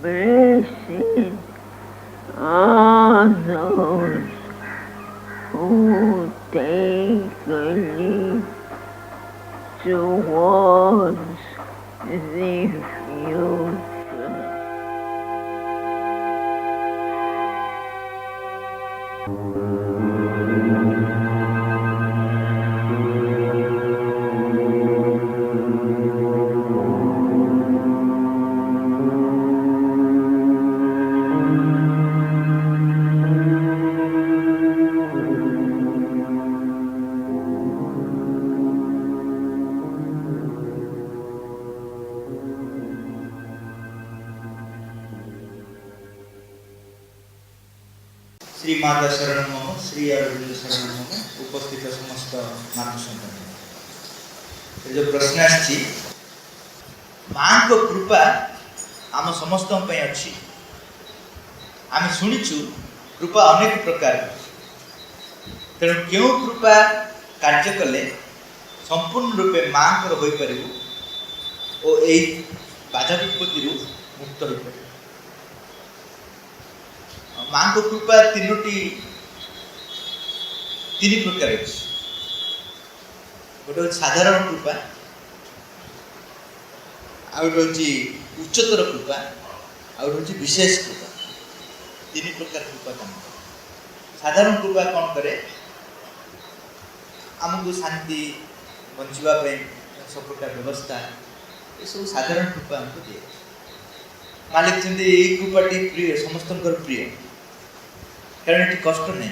Blessed are those who take a leap towards the future. Shri Mata शरण मम श्री अरविंद शरण मम उपस्थित समस्त मातृ संतान जो प्रश्न आछि मां को कृपा आम समस्त अच्छी आम शुणीचु कृपा अनेक प्रकार तेणु क्यों कृपा कार्य कले संपूर्ण रूपे मां को हो पार और यही बाधा विपत्ति मुक्त हो पार मां को कृपा तीन प्रकार गोटे साधारण कृपा आउट उच्चतर कृपा आउट विशेष कृपा तीन प्रकार कृपा कम साधारण कृपा कौन करे आमको शांति बचापी सब प्रकार व्यवस्था ये सब साधारण कृपा आमको दिए मालिक कहते ये कृपाटी प्रिय समस्त प्रिय कारण ये कष्ट नहीं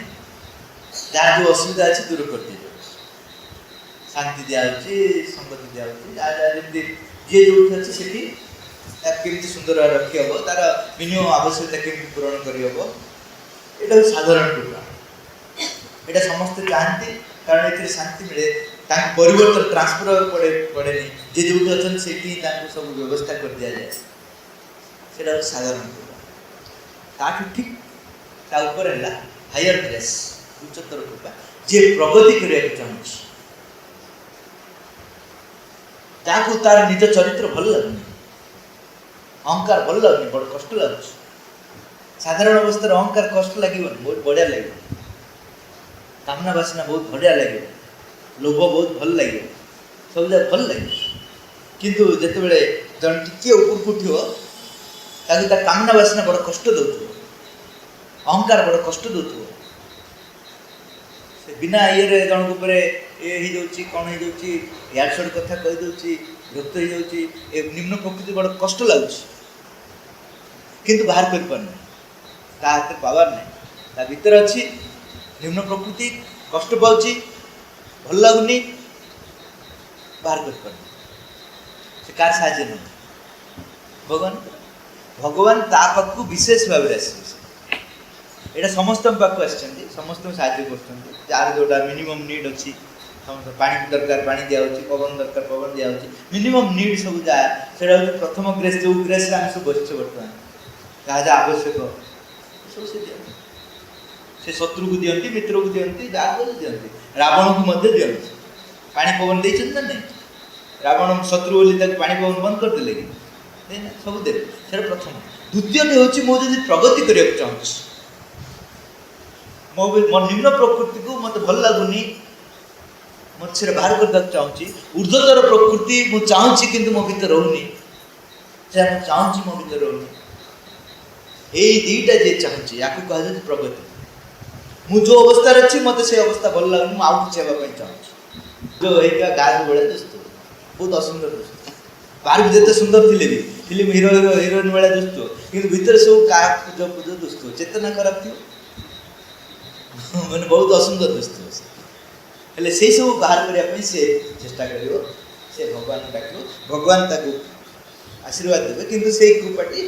जहाँ जो असुविधा अच्छे दूर कर दिए शांति दिखाई संगति दिखाई जी जो अच्छे से केमती सुंदर रखी हम तार मिनिमम आवश्यकता केमती पूरण कर साधारण कृपा यहाँ समस्ते चाहती कारण ये शांति मिले परिवर्तन ट्रांसफर पड़े जे जो अच्छा से सब व्यवस्था कर दि जाए से साधारण कृपा ठीक हायर ग्रेस उच्चतर कृपा जे प्रगति करने चाहूँ जहाँ तार निज चरित्र भल लगुनि अहंकार भल लगुनि बड़ कष्ट लगुच साधारण अवस्था अहंकार कष्ट लगे बहुत बढ़िया लगे कामना बासना बहुत बढ़िया लगे लोभ बहुत भल लगे सब जगह भल लगे किंतु जिते जन टी ऊपर उठो तार कामना बासना बड़ कष्ट दौ अहंकार बड़ कष्ट दौ बिना ये जन ये कौन हो यार सड़ कथा कहीदे विरक्त हो निम्न प्रकृति बड़ कष्ट लगुच किंतु बाहर कर पारना ता हाथ पावर ना ता भीतर अच्छी निम्न प्रकृति कष्ट पाँच भल लगुनि बाहर कर पारना से कार साहाय्य नहीं भगवान भगवान ता पाखु विशेष भाव में आस यहाँ समस्त पाक समस्त साहय कर जोटा मिनिमम नीड अच्छी समस्त पानी दरकार पानी दिया पवन दरकार पवन दिया मिनिमम नीड सब जाए से प्रथम ग्रेस जो ग्रेस सब बच्चे बर्तमान जहाँ जहाँ आवश्यक सब से दिखती से शत्रु को दिखती मित्र को दिखती जहाँ दिखती रावण को दिखती पानी पवन देते ना नहीं रावण शत्रु बोली पानी पवन बंद करदे कि सब देते से प्रथम द्वितीय हूँ मुझे प्रगति करने चाहूँ मो निम्न प्रकृति को मत भल लगुनि मत से बाहर करने चाहूँगी ऊर्ध्वतर प्रकृति मुझे चाहूँगी किंतु मो भीतर रोनी चाहूँगी मो भीतर रोनी यही दुईटा जी चाहूँगी या कह प्रगति मुझे जो अवस्था अच्छी मत से अवस्था भल लगुनि मुझे आउ कि हाँ चाहूँगी जो है गाँव भाया दुस्त बहुत असुंदर दुस्त बाहर भी जिते सुंदर थे भी फिल्म हिरो हिरो हिरोइन भाया दुस्त कि भीतर सब क्या पूजा पूजा दुस्त चेतना खराब थी मैंने बहुत असुंदर दुस्त हेले से सब बाहर करने से चेष्टा कर से भगवान डाक भगवान ताकू आशीर्वाद देवे किंतु से कृपाटी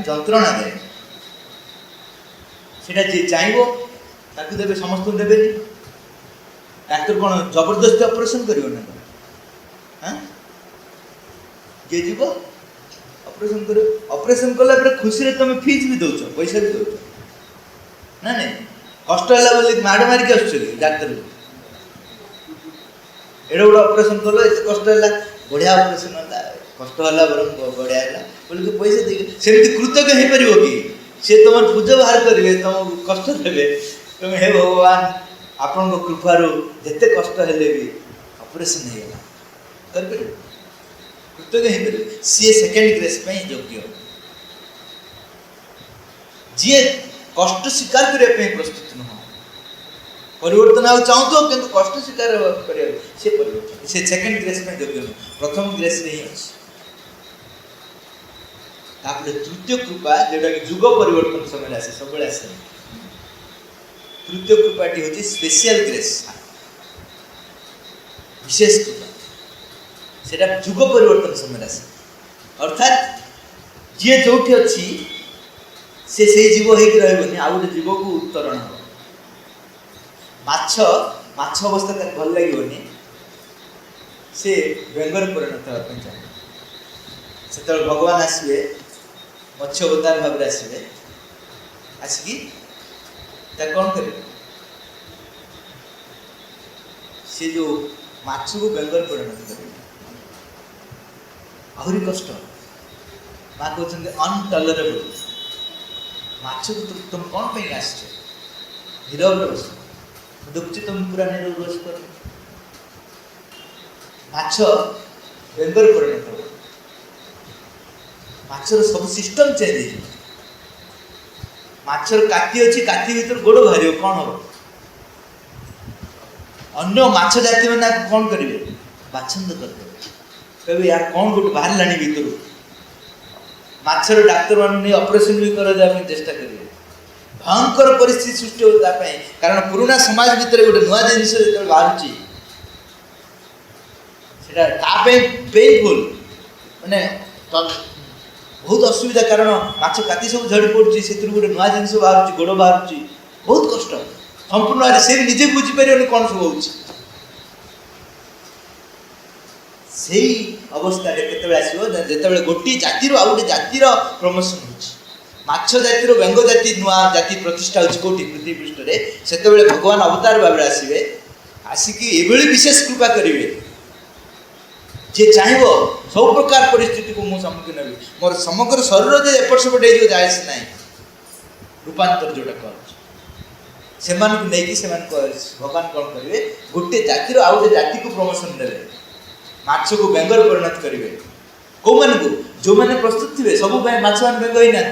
जंत्रणा दे सेटा जे चाहिए ताकू देवे समस्त देवे डाक्तर कौन जबरदस्ती ऑपरेशन करियो ना हाँ जे जीव ऑपरेशन कर ऑपरेशन कला पर खुशी रे तुम फीस भी दउछ पैसा भी दउछ ना नहीं कष्ट होला बोली माड़ मारिक आसुछ डाक्तर एडो बड़ा ऑपरेशन कलो एत कष्ट होला बढ़िया ऑपरेशन होला कष्ट होला बरम बढ़िया होला बोली के पैसा दे सेमति कृतज्ञ हे परिबो कि से तुम पूजा बाहर करिवे तुम कष्ट देबे तुम हे भगवान आपण को कृपारू जते कष्ट हेले भी ऑपरेशन हे गला कर पे कृतज्ञ हे परिबे सी सेकंड ग्रेस पे योग्य जे कष्ट स्वीकार करे पे प्रस्तुत न परिवर्तन आउ चाहू तो किंतु कष्ट स्वीकार करे से परिवर्तन से सेकंड ग्रेस में योग्य प्रथम ग्रेस रे ही अछि तापर तृतीय कृपा जेटा कि युग परिवर्तन समय आसे सब बेले आसे तृतीय कृपाटी होची स्पेशल ग्रेस विशेष कृपा सेटा युग परिवर्तन समय आसे अर्थात जे जोठी अछि से जीव होइक रहबनी आ गोटे जीव को उत्तरण हो माछ अवस्था तक भल लगे से व्यंगर परिणत होगा चाहिए से भगवान आसवे मत्स्य अवतार भाव आसवे आसिक कौन कर से जो माछ को व्यंगर परिणत कर आहरी कष्ट माँ कहते अनटलरेबल माछ को तुम कौन पे आस नीरव बस दुखी तुम पूरा नीरव बस कर माछ व्यंगर परिणत हो माछर सब सिस्टम चेंज हो माछर काटी अच्छी काटी भीतर गोड़ बाहर कौन हम अन्य माछ जाति मैंने कौन करेंगे बाछंद करदे कहे यार कौन गोटे बाहर लानी भीतर माछर डाक्तर मान ऑपरेशन भी कर चेष्टा करेंगे भयंकर परिस्थिति सृष्टि होता कारण पुराना समाज भितर गोटे नुआ जिन बाहर पेनफुल माने बहुत असुविधा कारण माछ काती सब झड़ी पड़ी से गोटे नुआ जिन बाहर गोड़ बाहर बहुत कष्ट संपूर्ण से निजे बुझीपर कौन सब हो अवस्था जिते गोटे जातिर आ गए जातिर प्रमोशन होछ जातिर व्यंग जाति नुआ जाति प्रतिष्ठा होची कोटी पृथ्वी पृष्ठ रे सेते बेले भगवान अवतार भाव आसवे आसिकी एभली विशेष कृपा करेंगे जे चाहिए सब प्रकार परिस्थिति को मुझे सम्मुखीन हेबी मोर समग्र शरीर जे एपट सेपट हो जाए से ना रूपांतर जोटा कर भगवान कौन करेंगे गोटे जातिर आ गए जाति को प्रमोशन देवे माछ को व्यंगर परिणत करेंगे कौ मान को जो मैंने प्रस्तुत थे सब माछ मान व्यंग ही ना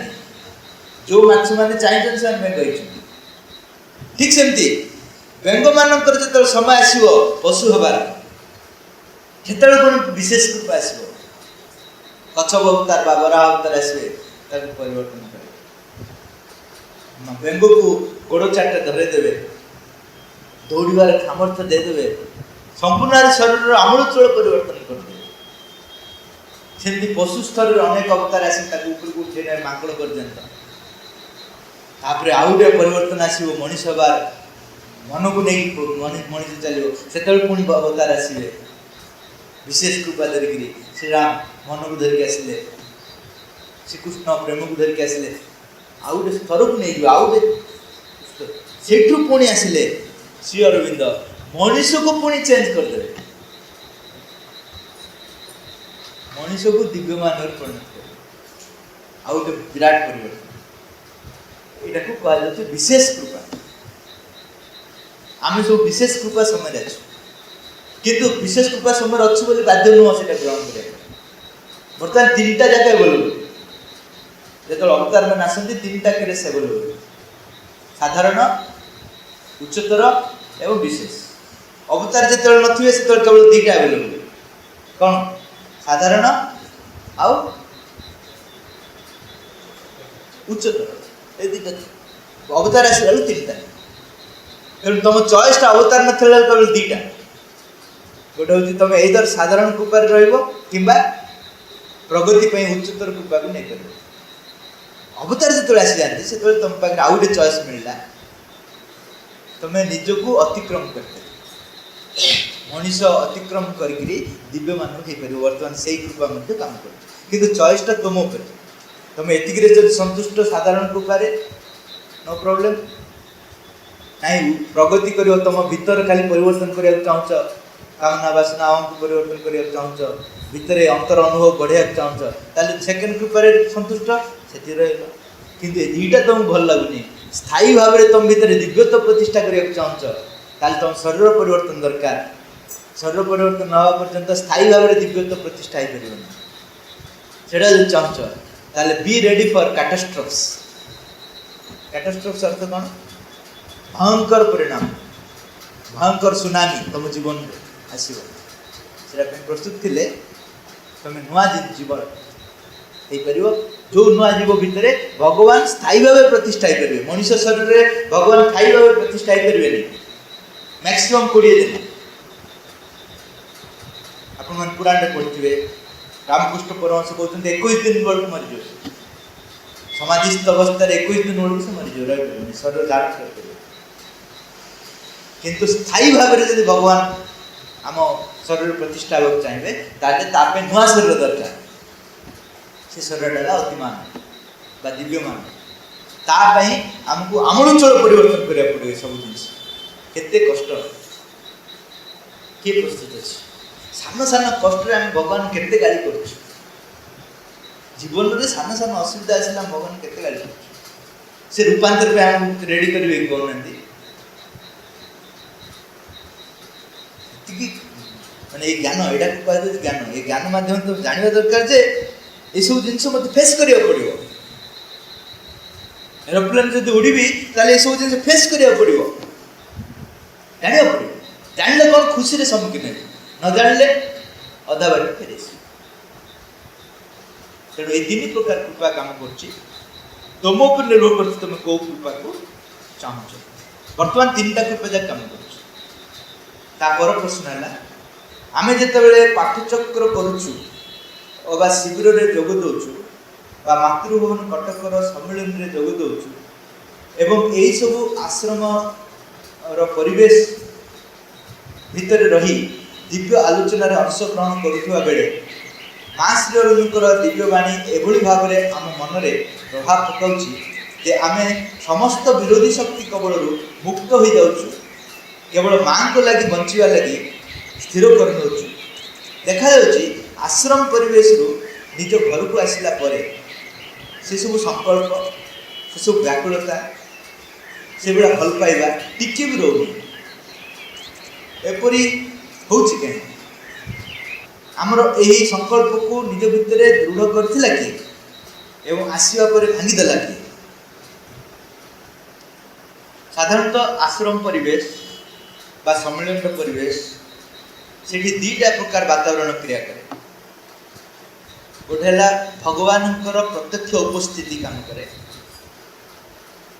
जो माछ मैंने चाहिए से व्यंग होती ठीक सेमती व्यंग मानकर जो समय आसो पशु हबार से कौन विशेष रूप आसो कच्छप अवतार बराह अवतार आसवे परिवर्तन करे व्यंग को गोड़ चार्टा धरेदेवे दौड़ार सामर्थ्य देदेवे संपूर्ण शरीर आमूलचूल परिवर्तन करदे सेमती पशु स्तर अनेक अवतार आसी उठे माकड़ पर्यंत तापर आउ गए परिवर्तन आसो मनीष हबार मन को नहीं मनीष चलो से पुणी अवतार आसवे विशेष कृपा धरिकी श्रीराम मन को धरिकी आसिले श्रीकृष्ण प्रेम को धरिकी आसिले आउ गए स्तर को नहीं आउ गए सेठू पुणी आसिले श्री अरविंद मनीष को पुणी चेंज करदे मनीष को दिव्यमान परिणत कर आउ गए विराट परिवर्तन यहाँ कह विशेष कृपा आम सब विशेष कृपा समय अच्छु किंतु विशेष कृपा समय अच्छु बोली बाध्य नुह से ग्रहण कर बर्तमान तीन टा जगह एवेलेबल जो अवतार मैंने आसती तीन टा केस एवेलेबल साधारण उच्चतर एवं विशेष अवतार जो नथिबे से केवल दुईटा एवेलेबल कौन साधारण आउ उच्चतर ये दुईटा अवतार आसला तीन टा ତେଣୁ ତୁମ ଚଏସ୍ଟା ଅବତାର ନଥିଲା କେବଳ ଦୁଇଟା, ଗୋଟେ ହେଉଛି ତୁମେ ଏଇଦର ସାଧାରଣ କୃପାରେ ରହିବ କିମ୍ବା ପ୍ରଗତି ପାଇଁ ଉଚ୍ଚତର କୃପାକୁ ନେଇପାରିବ। ଅବତାର ଯେତେବେଳେ ଆସିଯାଆନ୍ତି ସେତେବେଳେ ତୁମ ପାଖରେ ଆଉ ଗୋଟେ ଚଏସ୍ ମିଳିଲା, ତୁମେ ନିଜକୁ ଅତିକ୍ରମ କରିପାରିବ। ମଣିଷ ଅତିକ୍ରମ କରିକିରି ଦିବ୍ୟମାନ ହେଇପାରିବ। ବର୍ତ୍ତମାନ ସେଇ କୃପା ମଧ୍ୟ କାମ କରୁଛି, କିନ୍ତୁ ଚଏସ୍ଟା ତୁମ ଉପରେ। ତୁମେ ଏତିକିରେ ଯଦି ସନ୍ତୁଷ୍ଟ ସାଧାରଣ କୃପାରେ नो प्रोब्लेम नहीं, प्रगति करियो तुम भीतर खाली परिवर्तन करने चाहूच, कामना वासना को परिवर्तन करने चाहूच, भीतर अंतर अनुभव बढ़िया चाहूच, ताले सेकेंड कृपारे संतुष्ट से किंतु ए दुईटा तुम भल लगुनि। स्थायी भाव में तुम भीतर दिव्यत्व प्रतिष्ठा करने चाहूच, ताले तुम शरीर परिवर्तन दरकार। शरीर परिवर्तन न हवा पर्यंत स्थायी भाव में दिव्यत्व प्रतिष्ठा हो पार सेटा जो चाहूच, ताले बी रेडी फॉर कैटास्ट्रोफ्स। कैटास्ट्रोफ्स अर्थ कौन? भयंकर परिणाम, भयंकर सुनामी तुम जीवन में आसो, से प्रस्तुत थे तुम नुआ जीवन हो पार। जो नुआ जीव भितर भगवान स्थायी भाव प्रतिष्ठा हो पारे। मनुष्य शरीर में भगवान स्थायी भाव प्रतिष्ठा हो पारे मैक्सिमम 20 दिन। आपण पुराण में पढ़े रामकृष्ण परमहंस कहते 21 दिन बेलू मरीज, समाधिस्थ अवस्था 21 दिन बेलू से मरीज रही शरीर धारण कर। किंतु स्थायी भाव में जब भगवान आम शरीर प्रतिष्ठा होगा चाहिए तापे नुआ शरीर दरकार। से शरीर अतिमान बा दिव्यमान तापाई आमको आमूलचूल परिवर्तन करा पड़े। सब जिन केते कष्ट किए प्रस्तुत अच्छे सान सान कष्ट आम भगवान केते गाली कर जीवन में सान सान असुविधा आसला भगवान केते गाली कर से रूपांतर पे आम रेडी करेंगे कहना माने ज्ञान एटा को कहते ज्ञान। ये ज्ञान माध्यम तो जानवा दरकार जे ये सब जिनस मत फेस करिया पड़िबो। एरोप्लेन जदि उड़ीबी ताले ये सब जिनस फेस करिया पड़िबो, जानिया पड़िबो। जानले कोन खुशी रे सम्मुखीन हेबो, न जानले अधा बाटे फेरे। तेणु ये तीन प्रकार कृपा काम करछि। तुम ऊपर निर्भर करछि तुम को कृपा को चाहछ। वर्तमान तीनटा कृपा जा काम करछि। तापर प्रश्न है आम जिते पाठचक्र करुचु अबा शिविर में जोग दौचु बा मातृभवन कटकर सम्मेलन में जोग दौचु एवं यही सब आश्रम परिवेश भितर रही दिव्य आलोचना अंशग्रहण करुवा बेले माँ श्री अरविंदर दिव्यवाणी एभली भाव में आम मन में प्रभाव पकाउछि जे आम समस्त विरोधी शक्ति कबल मुक्त हो जाउछु। केवल माँ को लगी बंचा लगी स्थिर कर देखा आश्रम परिवेश रु निज घर को आसला से सब संकल्प से सब व्याकुलता से भाया भल पाइबा टिके भी रोनी एपरी होछि कहीं आमर यही संकल्प को निज भितर दृढ़ करथिला कि एवं आसीबा परे भांगीदेला कि। साधारणतः आश्रम परिवेश बा सम्मेलन परिवेश से दुईटा प्रकार वातावरण क्रिया करे। गोटे है भगवान प्रत्यक्ष उपस्थिति काम करे,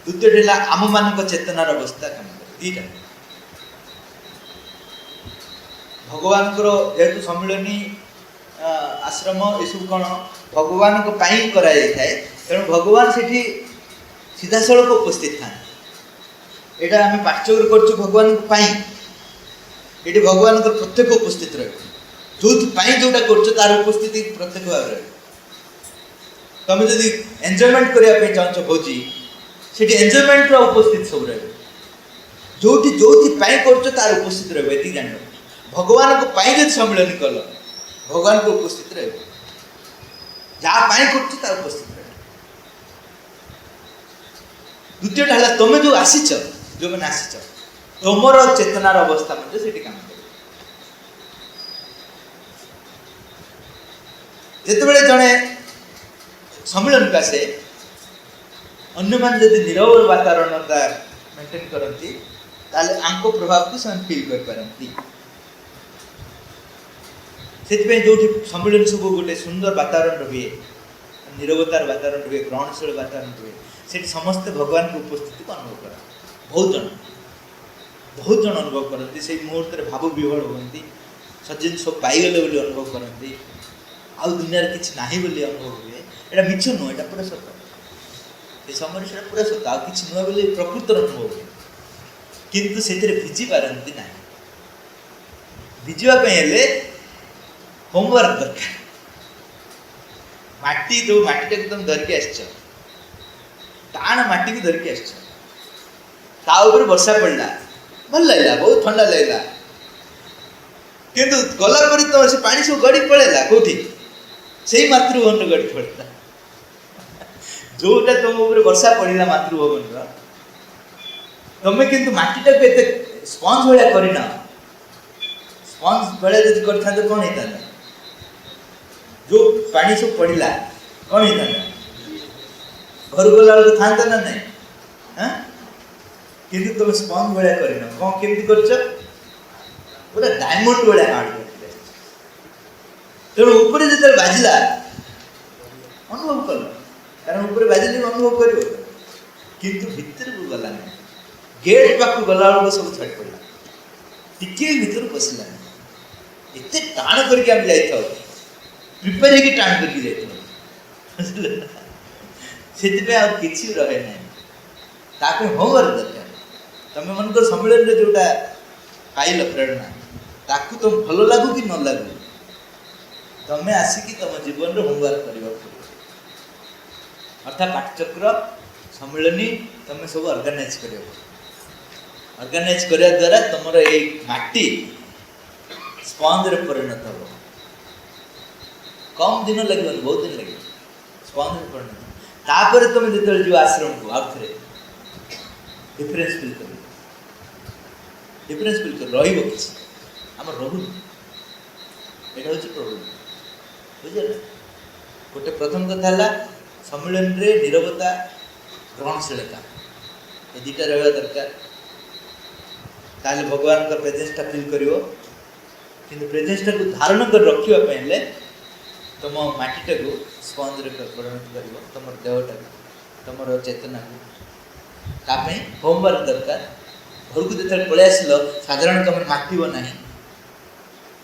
द्वितीय है आम मान चेतनार अवस्था काम करे। दुईटा भगवान जेहेतु सम्मिलनी आश्रम यू कौन भगवान कराए तेणु भगवान से सीधा सड़क उपस्थित था। यहाँ आम पाठचक्र कर भगवान ये भगवान प्रत्येक उपस्थित रहे जो जोटा कर तार उपस्थिति प्रत्येक भाव रहे। तुम जदि एंजॉयमेंट करने चाहो भोजी से एंजॉयमेंट उपस्थित सब रहे जो जो कर तार उपस्थित रहे। ये जान भगवान को जब सम्मिलन कल भगवान को उपस्थित रहे जहाँ कर तार उपस्थित रहे। द्वितीय है तुम जो आसीच जो मैंने आसीच तुमर चेतनार अवस्था से काम कर जिते जड़े सम्मिलन का से अन्य मान जब नीरव वातावरण मेंटेन करती आंको प्रभाव को फील कर पारती। से जो सम्मिलन सब गोटे सुंदर वातावरण रुए, नीरवतार वातावरण रुए, ग्रहणशील वातावरण रुए, से समस्त भगवान की उपस्थिति को अनुभव करा। बहुत जन बहुत जन अनुभव करती से मुहूर्त में भाव विह्वल होती सब जिन सब पाईगले बोली अनुभव करती आउ दुनिया किसी ना बोली अनुभव हुए यहाँ मिछ नुह यहाँ पूरा सत से समय से पूरा सत आ कि नुह बोली प्रकृतर अनुभव हुए किंतु से भिजी पारती ना भिजापी होमवर्क दरकार माटी जो माटी तुम धरिकी आस टाण माटी भी धरिकी आस वर्षा पड़ा भल लगला बहुत ठंडा लगला किंतु गला पर तुम से पानी सब गड़ी पड़ेगा कौटी से ही मातृभवन गड़ी पड़ेगा जोटा तुम ऊपर वर्षा पड़ा मातृभवन तुम्हें किंतु माटीटा को एत स्पंज भाया करना स्पंज भाया जब कर कौन होता जो पानी सब पड़ा कौन होता घर गला था ना नहीं हाँ किंतु तुम स्पंज भाया करना कौन केमती कर पूरा डायमंड भाया हार्ड कर तेणु ऊपर जो बाजिला अनुभव कल कारण ऊपर बाजिले अनुभव कर किंतु भितर को गला गेट पाक गला बेलू सब छाड़ पड़ा टिके भर पशिला एत टाण करके प्रिपेयर होगी टाण करके किसी रहे ना होमवर्क दरकार तुम मन सम्मेलन में जोटा पाइल प्रेरणा ताकू तुम भल लगू कि न लगू तुम आसिकी तुम जीवन में होमवर्क करने अर्थात पाठचक्र सम्मिलनी तुम सब ऑर्गेनाइज कर ऑर्गेनाइज करने द्वारा तुम ये माटी स्पंज रे परिणत हो कम दिन लगे बहुत दिन लगे स्पंज रे परिणत तापर तुम जो जो आश्रम को आउ थे डिफरेन्स फिल कर डिफरेन्स फिल कर रही आम रोहन यहाँ हूँ प्रोब्लेम बुझे गोटे प्रथम कथा है सम्मिलन रे नीरवता ग्रहणशीलता ये दुटा रहा दरकार ताले भगवान का प्रेजेंसटा फिल कर किंतु प्रेजेंसटा को धारण कर रखापे तुम माटीटा को स्पंज रे परिणत कर तुम देहटा तुम चेतना को होमवर्क दरकार घर को जो पलि आसल साधारण तुम माटिब ना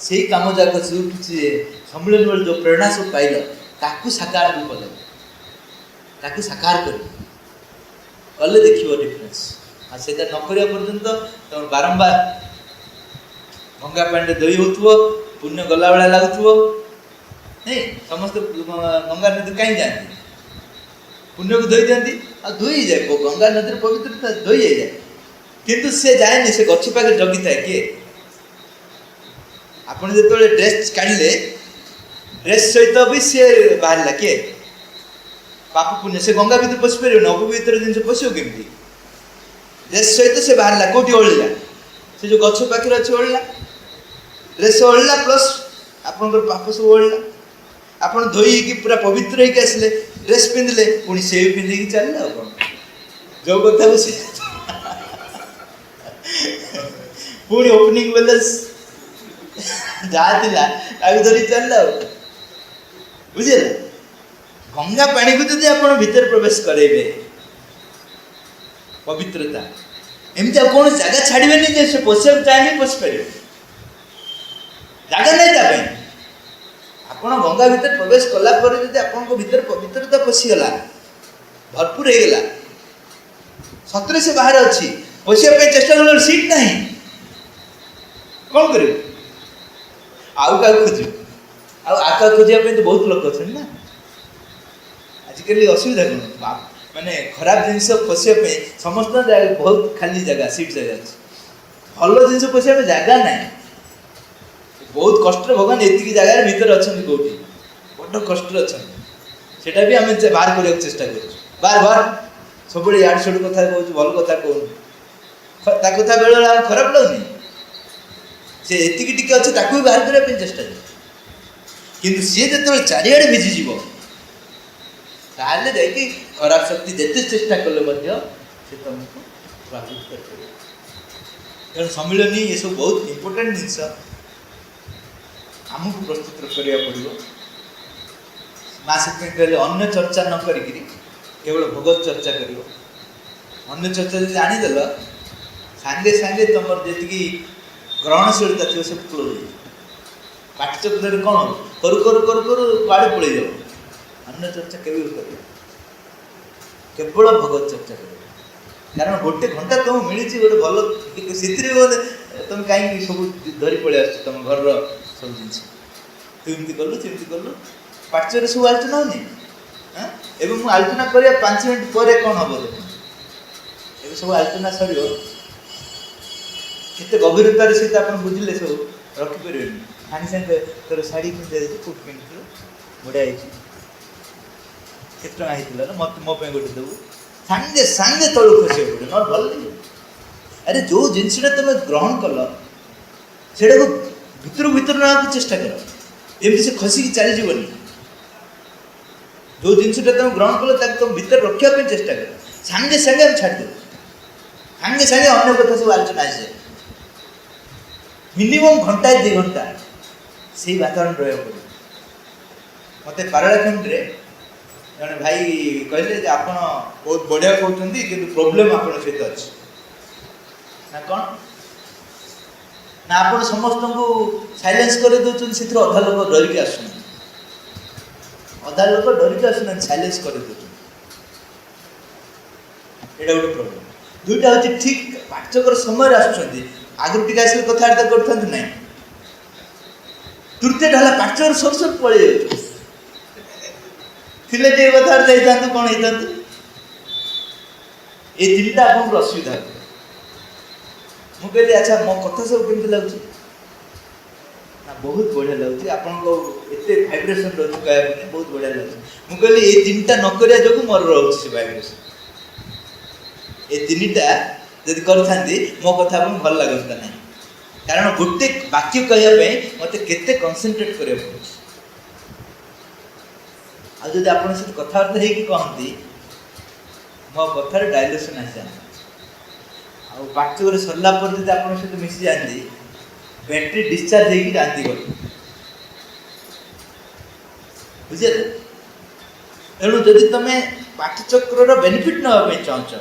से कम जाक जो किसी सम्मिलन बेल जो प्रेरणा सब पाइल ताकू साकार भी कले साकार कर कले देख डिफरेन्स से न करा पर्यंत तुम बारंबार गंगा पानी धोई हो पुण्य गला बेला लगुव नहीं समस्त गंगा नदी कहीं जाती पुण्य को धोई दिखती आ धोई जाए गंगा नदी पवित्रता धोई जाए किंतु से जाए से गछ पाखे जगी थाए किए आपन जो ड्रेस काढ़ले ड्रेस सहित भी सी बाहर किए पाप पुण्य से गंगा भर पशि पार अपवित्र जिन पशो केमती ड्रेस सहित से बाहर कौटी ओढ़ला से जो गछ पाखे अच्छे ओढ़ला ड्रेस ओढ़ला प्लस आप पाप सब ओढ़ला आप धोई कि पूरा पवित्र होकर आसले ड्रेस पिंधले पुणी से भी पिंधिकी चलला जो कथा से पुणी ओपनिंग बेले जहाँ धरी चलला बुझे गंगा पानी को जब आप भीतर प्रवेश करेंगे पवित्रता एमती कौन जगह छाड़े से पशा चाहिए पशि पारे जगह नहीं आप गंगा भीतर प्रवेश कलापर आप भीतर पवित्रता पशिगला भरपूर होगला सतरे से बाहर अच्छी पशिया चेष्टा कर सीट ना कौन कर आउ क्या खोज आका खोजापी तो बहुत लोग अच्छे ना आजिकल असुविधा कौन माने खराब जिनस पशियापी समस्त बहुत खाली जगह सीट जगह अच्छे भल जिन पशिया जगह ना बहुत कष्ट भगवान एति जगार भीतर अच्छा कौटी बड़ कष्ट अच्छा से भी आम बाहर करने चेष्टा कर बार बार सब याड सड़ कथा कहूँ भल कथा कहूँ कथा बेले आम खराब लगुनि से एति टी अच्छे भी बाहर करने चेष्टा किंतु सी जो चारिड़े भिजिज ताले जाकि खराब शक्ति जिते चेष्टा कले से तुमको प्रभावित कर तेणु सम्मिलनी ये सब बहुत इम्पोर्टेंट जिनस आमको प्रस्तुत करा पड़ो माँ से कहले अन्य चर्चा न करी केवल भगवत चर्चा कर अन्य चर्चा जो आनीदेल ସାଙ୍ଗେ ସାଙ୍ଗେ ତୁମର ଯେତିକି ଗ୍ରହଣଶୀଳତା ଥିବ ସେ କ୍ଲୋଜ୍ ହେଇଯିବ। ପାଠଚକ୍ରରେ କ'ଣ କରୁ କରୁ କରୁ କରୁ କୁଆଡ଼େ ପଳେଇଯାଉ, ଅନ୍ୟ ଚର୍ଚ୍ଚା କେବେ ବି କରିବ, କେବଳ ଭଗବତ ଚର୍ଚ୍ଚା କରିବ। କାରଣ ଗୋଟେ ଘଣ୍ଟା ତୁମକୁ ମିଳିଛି ଗୋଟେ ଭଲ, ସେଥିରେ ତୁମେ କାହିଁକି ସବୁ ଧରି ପଳେଇ ଆସୁଛ ତୁମ ଘରର ସବୁ ଜିନିଷ, ତୁ ଏମିତି କଲୁ ସେମିତି କଲୁ, ପାଠଚକ୍ରରେ ସବୁ ଆଲୋଚନା ହେଉନି। ଏବେ ମୁଁ ଆଲୋଚନା କରିବା 5 ମିନିଟ୍ ପରେ କ'ଣ ହେବ ଦେଖ, ଏବେ ସବୁ ଆଲୋଚନା ସରିବ, କେତେ ଗଭୀରତାରେ ସହିତ ଆପଣ ବୁଝିଲେ ସବୁ ରଖିପାରିବେନି। ସାଙ୍ଗେ ସାଙ୍ଗେ ତୋର ଶାଢ଼ୀ ପିନ୍ଧି କେଉଁଠି କିଣିଥିଲୁ, ବଢ଼ିଆ ହେଇଛି, କେତେ ଟଙ୍କା ହେଇଥିଲା ମତେ ମୋ ପାଇଁ ଗୋଟେ ଦେବୁ, ସାଙ୍ଗେ ସାଙ୍ଗେ ତଳୁ ଖସିବାକୁ ପଡ଼ିବ, ନହେଲେ ଭଲ ଲାଗିବ। ଆରେ ଯେଉଁ ଜିନିଷଟା ତୁମେ ଗ୍ରହଣ କଲ ସେଇଟାକୁ ଭିତରୁ ନେବାକୁ ଚେଷ୍ଟା କର, ଯେମିତି ସେ ଖସିକି ଚାଲିଯିବନି। ଯେଉଁ ଜିନିଷଟା ତୁମେ ଗ୍ରହଣ କଲ ତାକୁ ତୁମ ଭିତରେ ରଖିବା ପାଇଁ ଚେଷ୍ଟା କର, ସାଙ୍ଗେ ସାଙ୍ଗେ ଆମେ ଛାଡ଼ିଦେବୁ, ସାଙ୍ଗେ ସାଙ୍ଗେ ଅନ୍ୟ କଥା ସବୁ ଆଲୋଚନା ଆସିଯାଏ। ମିନିମମ୍ ଘଣ୍ଟାଏ 2 ଘଣ୍ଟା ସେଇ ବାତାବରଣ ରହିବାକୁ ପଡ଼ିବ। ମୋତେ ପାରଳାଖେମୁଣ୍ଡିରେ ଜଣେ ଭାଇ କହିଲେ ଯେ ଆପଣ ବହୁତ ବଢ଼ିଆ କହୁଛନ୍ତି କିନ୍ତୁ ପ୍ରୋବ୍ଲେମ୍ ଆପଣଙ୍କ ସହିତ ଅଛି। ନା କ'ଣ ନା ଆପଣ ସମସ୍ତଙ୍କୁ ସାଇଲେନ୍ସ କରିଦେଉଛନ୍ତି, ସେଥିରେ ଅଧା ଲୋକ ଡରିକି ଆସୁନାହାନ୍ତି, ସାଇଲେନ୍ସ କରିଦେଉଛନ୍ତି, ଏଇଟା ଗୋଟେ ପ୍ରୋବ୍ଲେମ୍। ଦୁଇଟା ହେଉଛି ଠିକ୍ ପାଠଚକ୍ର ସମୟରେ ଆସୁଛନ୍ତି, ଆଗରୁ ଟିକେ ଆସିଲେ କଥାବାର୍ତ୍ତା କରିଥାନ୍ତି ନାହିଁ। ତୃତୀୟଟା ହେଲା ପାଠଚକ୍ର ସରୁ ସରୁ ପଳେଇ ଯାଉଛନ୍ତି, ଥିଲେ ଟିକେ କଥାବାର୍ତ୍ତା ହେଇଥାନ୍ତୁ, କ'ଣ ହେଇଥାନ୍ତୁ। ଏ 3ଟା ଆପଣଙ୍କର ଅସୁବିଧା ହେବ। ମୁଁ କହିଲି ଆଚ୍ଛା ମୋ କଥା ସବୁ କେମିତି ଲାଗୁଛି, ନା ବହୁତ ବଢ଼ିଆ ଲାଗୁଛି, ଆପଣଙ୍କ ଏତେ ଭାଇବ୍ରେସନ୍ ରହୁଛି କହିବା ପାଇଁ, ବହୁତ ବଢ଼ିଆ ଲାଗୁଛି। ମୁଁ କହିଲି ଏଇ 3ଟା ନ କରିବା ଯୋଗୁଁ ମୋର ରହୁଛି ସେ ଭାଇବ୍ରେସନ୍। ଏ 3ଟା ଯଦି କରିଥାନ୍ତି ମୋ କଥା ଆପଣଙ୍କୁ ଭଲ ଲାଗନ୍ତା ନାହିଁ, କାରଣ ଗୋଟେ ବାକ୍ୟ କହିବା ପାଇଁ ମୋତେ କେତେ କନସେନ୍ଟ୍ରେଟ୍ କରିବାକୁ ପଡ଼ୁଛି। ଆଉ ଯଦି ଆପଣଙ୍କ ସହିତ କଥାବାର୍ତ୍ତା ହେଇକି କହନ୍ତି, ମୋ କଥାରେ ଡାଇଲେସନ୍ ଆସିଯାଆନ୍ତି। ଆଉ ପାଠଚକ୍ର ସରିଲା ପରେ ଯଦି ଆପଣଙ୍କ ସହିତ ମିଶିଯାଆନ୍ତି, ବ୍ୟାଟେରୀ ଡିସଚାର୍ଜ ହେଇକି ଯାଆନ୍ତି ଗଲେ, ବୁଝିଲେ। ତେଣୁ ଯଦି ତୁମେ ପାଠଚକ୍ରର ବେନିଫିଟ୍ ନେବା ପାଇଁ ଚାହୁଁଛ,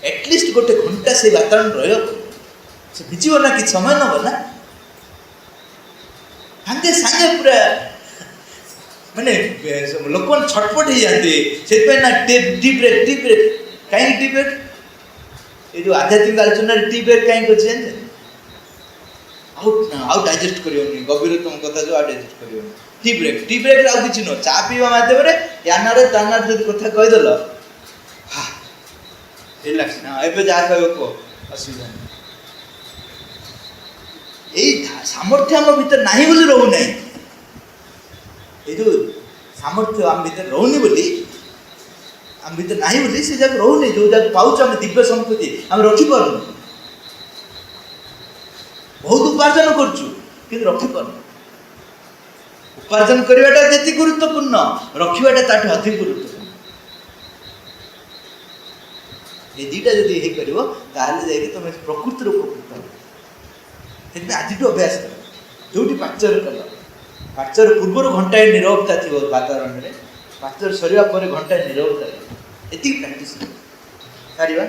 ଏଟଲିଷ୍ଟ ଗୋଟେ ଘଣ୍ଟା ସେଇ ବାତାବରଣ ରହିବାକୁ ପଡ଼ିବ। ସେ ଭିଜିବ ନା, କିଛି ସମୟ ନେବ ନା, ସାଙ୍ଗେ ସାଙ୍ଗେ ପୁରା ମାନେ ଲୋକମାନେ ଛଟପଟ ହେଇଯାନ୍ତି। ସେଥିପାଇଁ ନା ଟି ବ୍ରେକ୍ କାହିଁକି ଟି ବ୍ରେକ୍, ଏ ଯେଉଁ ଆଧ୍ୟାତ୍ମିକ ଆଲୋଚନାରେ ଟି ବ୍ରେକ୍ କାହିଁକି ଅଛି ଜାଣିଛନ୍ତି? ଆଉ ଡାଇଜେଷ୍ଟ କରିବନି, ଗଭୀରତମ କଥା ଯେଉଁ ଆଉ ଡାଇଜେଷ୍ଟ କରିବନି। ଟି ବ୍ରେକ୍ରେ ଆଉ କିଛି ନୁହଁ, ଚା ପିଇବା ମାଧ୍ୟମରେ ୟାନାରେ ତାନାରେ ଯଦି କଥା କହିଦେଲ, ରିଲାକ୍ସ, ନା ଏବେ ଯାହା କହିବ କୁହ, ଅସୁବିଧା ନାହିଁ। ଏଇ ସାମର୍ଥ୍ୟ ଆମ ଭିତରେ ନାହିଁ ବୋଲି ରହୁନାହିଁ, ଏଇ ଯେଉଁ ସାମର୍ଥ୍ୟ ଆମ ଭିତରେ ରହୁନି ବୋଲି, ଆମ ଭିତରେ ନାହିଁ ବୋଲି ସେ ଯାକ ରହୁନି। ଯେଉଁ ଯାକ ପାଉଛୁ ଆମେ ଦିବ୍ୟ ସମ୍ପତ୍ତି ଆମେ ରଖିପାରୁନୁ। ବହୁତ ଉପାର୍ଜନ କରୁଛୁ କିନ୍ତୁ ରଖିପାରୁନୁ। ଉପାର୍ଜନ କରିବାଟା ଯେତିକି ଗୁରୁତ୍ୱପୂର୍ଣ୍ଣ, ରଖିବାଟା ତାଠୁ ଅଧିକ ଗୁରୁତ୍ୱପୂର୍ଣ୍ଣ। ଏ 2ଟା ଯଦି ହେଇପାରିବ ତାହେଲେ ଯାଇକି ତୁମେ ପ୍ରକୃତିର ଉପକୃତ ହେବ। ସେଥିପାଇଁ ଆଜିଠୁ ଅଭ୍ୟାସ କର। ଯେଉଁଠି ପାଠଚକ୍ର କଲ, ପାଠଚକ୍ର ପୂର୍ବରୁ ଘଣ୍ଟାଏ ନିରବତା ଥିବ ବାତାବରଣରେ, ପାଠଚକ୍ର ସରିବା ପରେ ଘଣ୍ଟାଏ ନିରବତା ଥିବ, ଏତିକି ପ୍ରାକ୍ଟିସ୍ କରିବା।